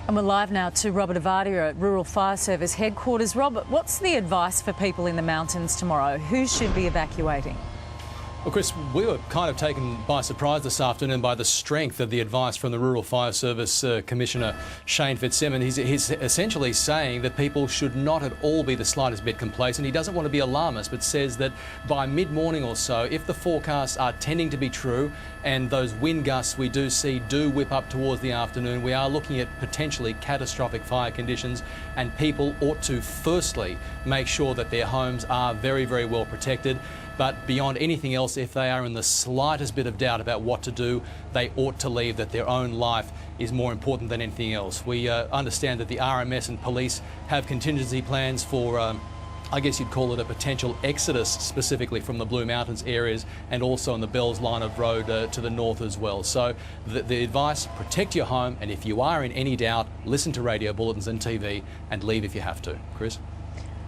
And we're live now to Robert Avadia at Rural Fire Service headquarters. Robert, what's the advice for people in the mountains tomorrow? Who should be evacuating? Well, Chris, we were kind of taken by surprise this afternoon by the strength of the advice from the Rural Fire Service Commissioner Shane Fitzsimmons. He's essentially saying that people should not at all be the slightest bit complacent. He doesn't want to be alarmist, but says that by mid-morning or so, if the forecasts are tending to be true and those wind gusts we do see do whip up towards the afternoon, we are looking at potentially catastrophic fire conditions, and people ought to firstly make sure that their homes are very, very well protected. But beyond anything else, if they are in the slightest bit of doubt about what to do, they ought to leave, that their own life is more important than anything else. We understand that the RMS and police have contingency plans for, I guess you'd call it a potential exodus, specifically from the Blue Mountains areas and also on the Bells line of road to the north as well. So the advice, protect your home, and if you are in any doubt, listen to radio bulletins and TV and leave if you have to. Chris?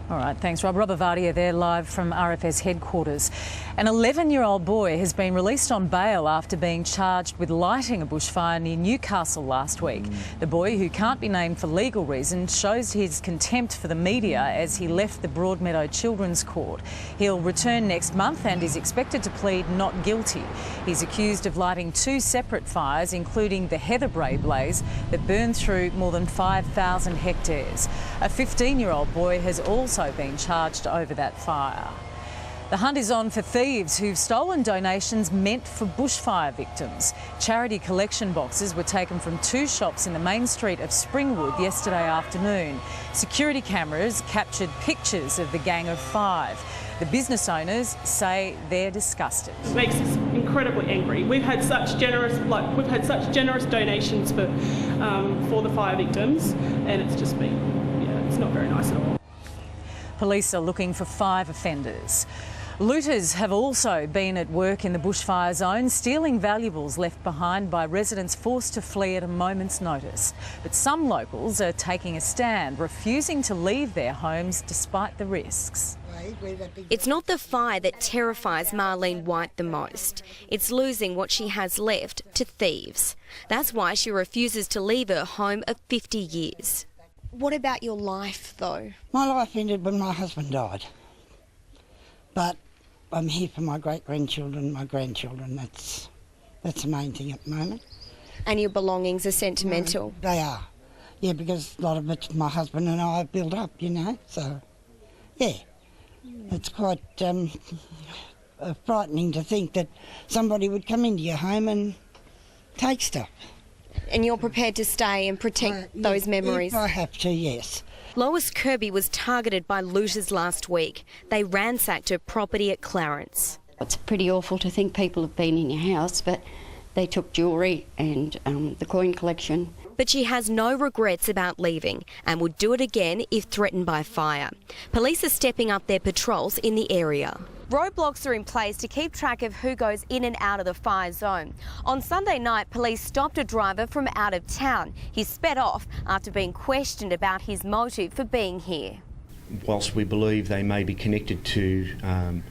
All right, thanks, Rob. Rob Avadia there, live from RFS headquarters. An 11-year-old boy has been released on bail after being charged with lighting a bushfire near Newcastle last week. The boy, who can't be named for legal reasons, shows his contempt for the media as he left the Broadmeadow Children's Court. He'll return next month and is expected to plead not guilty. He's accused of lighting two separate fires, including the Heatherbrae blaze that burned through more than 5,000 hectares. A 15-year-old boy has also been charged over that fire. The hunt is on for thieves who've stolen donations meant for bushfire victims. Charity collection boxes were taken from two shops in the main street of Springwood yesterday afternoon. Security cameras captured pictures of the gang of five. The business owners say they're disgusted. It makes us incredibly angry. We've had such generous donations for the fire victims, and it's just been, it's not very nice at all. Police are looking for 5 offenders. Looters have also been at work in the bushfire zone, stealing valuables left behind by residents forced to flee at a moment's notice. But some locals are taking a stand, refusing to leave their homes despite the risks. It's not the fire that terrifies Marlene White the most. It's losing what she has left to thieves. That's why she refuses to leave her home of 50 years. What about your life, though? My life ended when my husband died. But I'm here for my great-grandchildren, my grandchildren. That's the main thing at the moment. And your belongings are sentimental? No, they are. Yeah, because a lot of it my husband and I have built up, So, yeah, it's quite frightening to think that somebody would come into your home and take stuff. And you're prepared to stay and protect those memories? If I have to, yes. Lois Kirby was targeted by looters last week. They ransacked her property at Clarence. It's pretty awful to think people have been in your house, but they took jewellery and the coin collection. But she has no regrets about leaving and would do it again if threatened by fire. Police are stepping up their patrols in the area. Roadblocks are in place to keep track of who goes in and out of the fire zone. On Sunday night, police stopped a driver from out of town. He sped off after being questioned about his motive for being here. Whilst we believe they may be connected to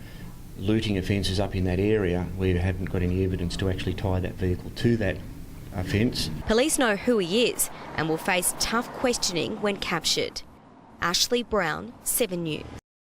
looting offences up in that area, we haven't got any evidence to actually tie that vehicle to that offence. Police know who he is and will face tough questioning when captured. Ashley Brown, 7 News.